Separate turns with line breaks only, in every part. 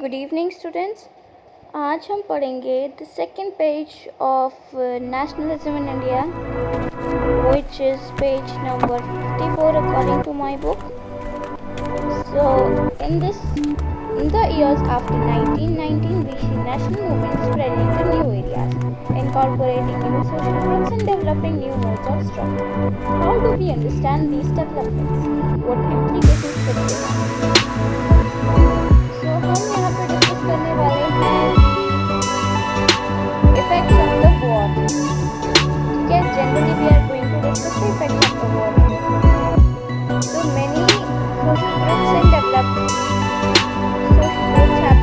Good evening students. आज हम पढ़ेंगे the second page of nationalism in India which is page number 54 according to my book. So in the years after 1919 we see national movements spreading to new areas, incorporating new social groups and developing new modes of struggle. How do we understand these developments? What implications could they have? So हम यहाँ पर discuss करने वाले हैं effects of the war. ठीक है, generally we are going to discuss the effects of the war. So many social groups have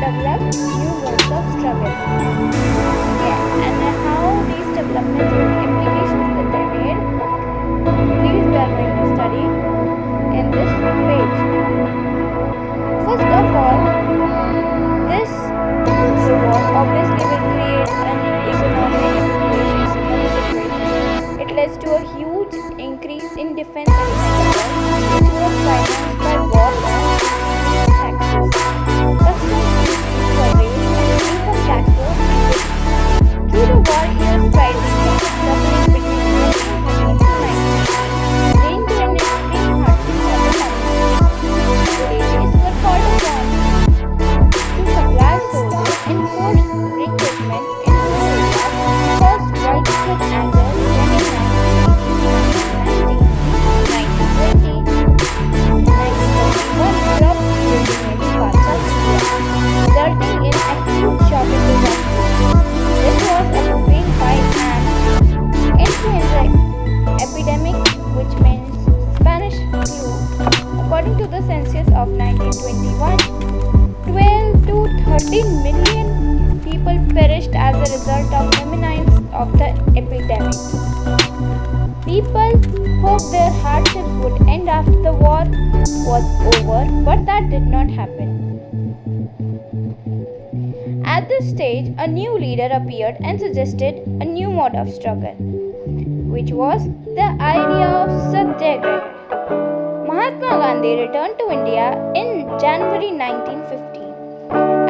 developed new modes of struggle. Yeah, and how these developments and implications that they made, these we are going to study in this page. First of all, this war obviously will create an economic situation. It leads to a huge increase in defense expenditure, which was financed by war bonds, taxes, customs duties, income taxes. Through the war years, prices doubling between 1920 to 1990, the independent hardship of the country were called upon to supply soldiers and force recruitment in rural areas, caused widespread anger when in 1919, 1920, and 1921 Europe including many parts of India, resulting in acute shortages of food. This was accompanied by an influenza epidemic, which means Spanish flu. According to the census of 1921, 12 to 13 million people perished as a result of famines of the epidemic. People hoped their hardships would end after the war was over, but that did not happen. At this stage, a new leader appeared and suggested a new mode of struggle, which was the idea of Satyagraha. Mahatma Gandhi returned to India in January 1950.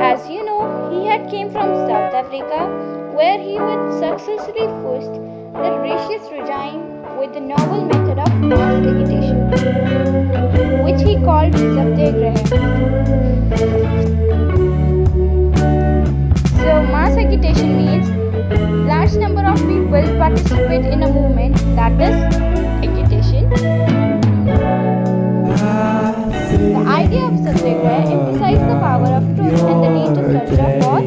As you know, he had came from South Africa, where he had successfully forced the racist regime with the novel method of mass agitation, which he called Satyagraha. So, mass agitation means large number of people participate in a movement, that is agitation. The idea of Satyagraha emphasized the power of truth and the need to search for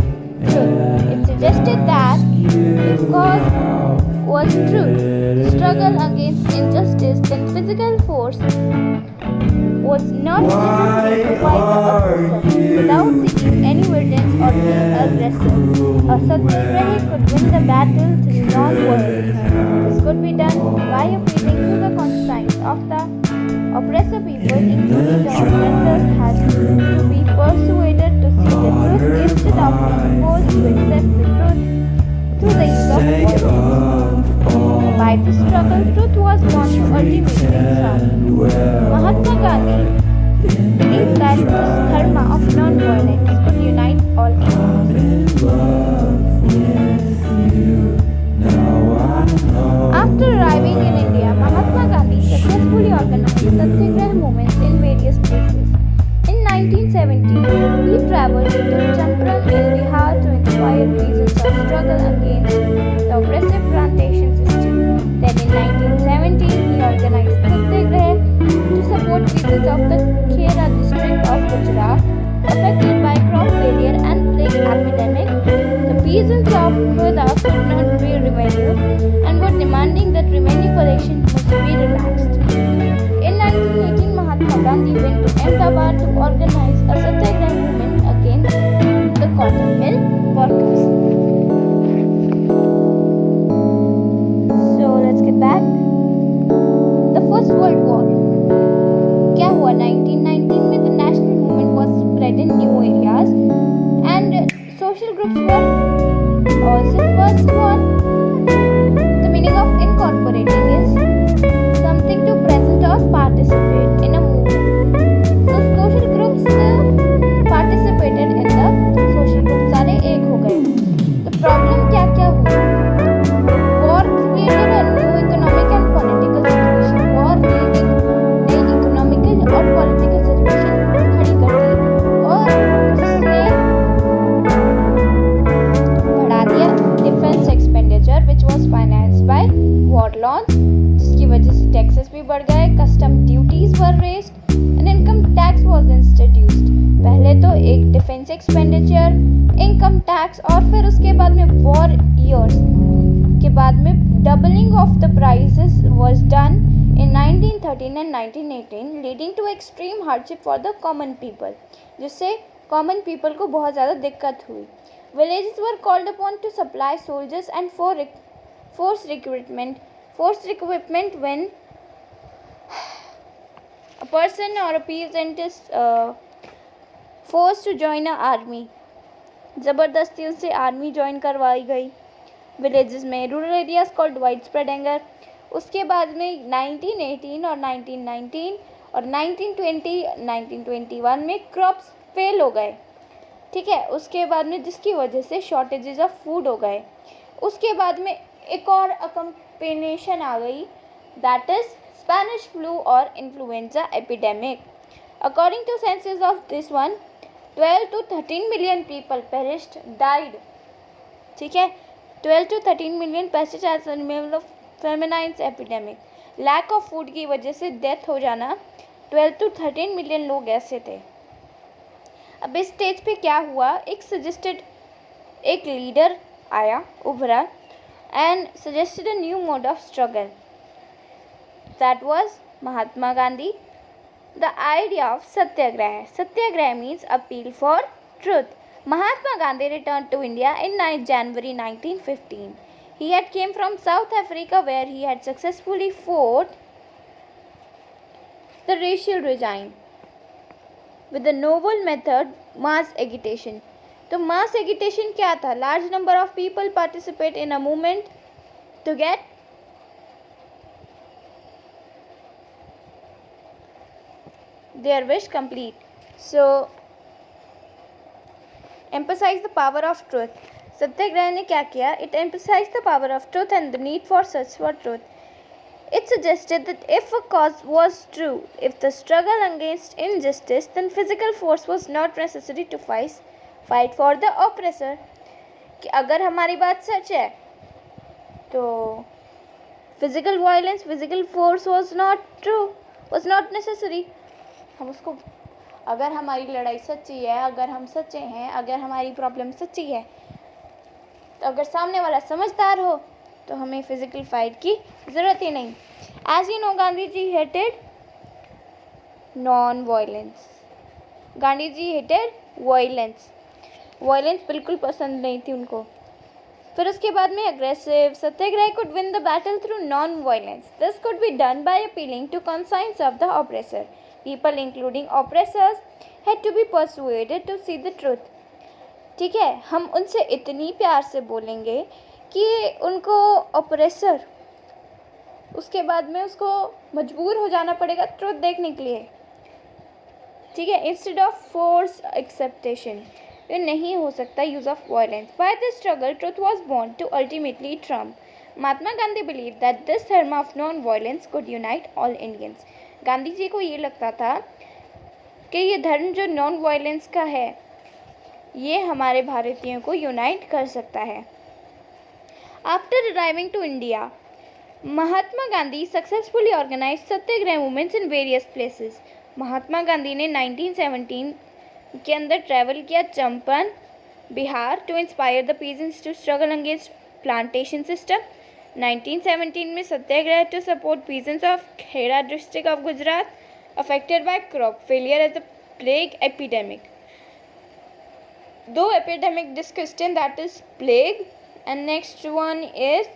truth. It suggested that if cause was truth, the struggle against injustice, then physical force was not necessary to fight the oppressor without seeking any vengeance or being aggressive. A Satyagrahi could win the battle through non-violence. This could be done by appealing to the conscience of the oppressor people, including the oppressors, has to be persuaded to see the truth instead of being forced to accept the truth through the use of violence. By this struggle, truth was born to ultimately triumph. Mahatma Gandhi believed that this dharma of non-violence could unite all Indians. After arriving in India, Mahatma Gandhi successfully organized Satyagraha movements in various places. In 1917, he traveled to Champaran in Bihar to inspire peasants of struggle against the oppressive plantation system. Then in 1917, he organized Satyagraha to support peasants of the Khera district of Gujarat affected by crop failure and plague epidemic. The peasants of Khera could not pay revenue and were demanding that revenue collection must be relaxed. In 1918, Mahatma Gandhi went to Ahmedabad to organize a Satyagraha movement against the cotton mill workers. So let's get back. The First World War. क्या हुआ 1919 में? The national movement was spread in new areas and social groups were also first one. The meaning of incorporating is something to present or participate in a movement. So social groups participated in the तो एक defence expenditure, income tax, और फिर उसके बाद में war years के बाद में doubling of the prices was done in 1913 and 1918, leading to extreme hardship for the common people, जिससे कॉमन पीपल को बहुत ज़्यादा दिक्कत हुई. Villages were called upon to supply soldiers and for forced recruitment when a person or a peasant is forced to join a army. ज़बरदस्ती उनसे army join करवाई गई. विलेजेस में rural areas called wide spread anger. उसके बाद में 1918 और 1919 और 1920 1921 में क्रॉप्स फेल हो गए. ठीक है, उसके बाद में जिसकी वजह से शॉर्टेजेस ऑफ फूड हो गए. उसके बाद में एक और अकम्पेनेशन आ गई, दैट इज स्पेनिश फ्लू और influenza epidemic. According to census of this one, 12 to 13 million people perished, died. ठीक है, 12 to 13 million perished as a result of famine epidemic. Lack of food की वजह से डेथ हो जाना 12 to 13 million लोग ऐसे थे. अब इस स्टेज पे क्या हुआ, एक लीडर आया, उभरा, and suggested a new mode of struggle, that was Mahatma Gandhi. The idea of Satyagraha. Satyagraha means appeal for truth. Mahatma Gandhi returned to India in January 1915. He had came from South Africa where he had successfully fought the racial regime with the novel method mass agitation. तो mass agitation क्या था? Large number of people participate in a movement to get their wish complete. So emphasize the power of truth. सत्याग्रह ने क्या किया? It emphasized the power of truth and the need for search for truth. It suggested that if a cause was true, if the struggle against injustice, then physical force was not necessary to fight for the oppressor. कि अगर हमारी बात सच है तो physical violence, physical force was not true, was not necessary. हम उसको, अगर हमारी लड़ाई सच्ची है, अगर हम सच्चे हैं, अगर हमारी प्रॉब्लम सच्ची है, तो अगर सामने वाला समझदार हो तो हमें फिजिकल फाइट की ज़रूरत ही नहीं. As you know, Gandhi ji hated non violence. Gandhi ji hated violence. Violence बिल्कुल पसंद नहीं थी उनको. फिर उसके बाद में aggressive. Satyagraha could win the battle through non violence. This could be done by appealing to conscience of the oppressor. People including oppressors had to be persuaded to see the truth. ठीक है, हम उनसे इतनी प्यार से बोलेंगे कि उनको ऑपरेसर, उसके बाद में उसको मजबूर हो जाना पड़ेगा ट्रुथ देखने के लिए. ठीक है, इंस्टेड ऑफ फोर्स एक्सेप्टेशन. ये नहीं हो सकता use of violence. By this struggle truth was born to ultimately triumph. Mahatma Gandhi believe that this dharma of non violence could unite all Indians. Gandhi ji को ये लगता था कि ये धर्म जो नॉन वायलेंस का है, ये हमारे भारतीयों को यूनाइट कर सकता है. After arriving to India, Mahatma Gandhi successfully organize satyagraha movements in various places. Mahatma Gandhi ने 1917 के अंदर ट्रैवल किया Champaran, Bihar, to inspire the peasants to struggle against plantation system. 1917 में satyagraha to support peasants of Kheda district of Gujarat affected by crop failure as the plague epidemic. Two epidemic discussed in, that is plague and next one is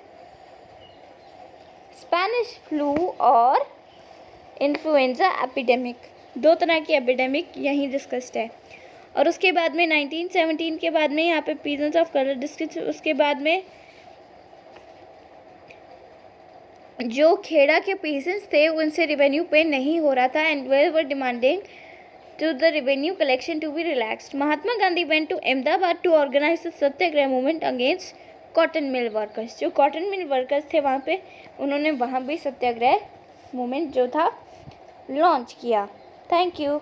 Spanish flu और influenza epidemic. दो तरह की epidemic यहीं discussed है. और उसके बाद में 1917 के बाद में यहाँ पे पीजेंट्स ऑफ कलर डिस्ट्रिक्ट, उसके बाद में जो खेड़ा के पीसेंट्स थे उनसे रेवेन्यू पे नहीं हो रहा था and they were demanding to the revenue collection to be relaxed. Mahatma Gandhi went to Ahmedabad to organise the satyagraha movement against cotton mill workers. जो कॉटन मिल वर्कर्स थे वहाँ पे, उन्होंने वहाँ भी सत्याग्रह मूवमेंट जो था लॉन्च किया. Thank you.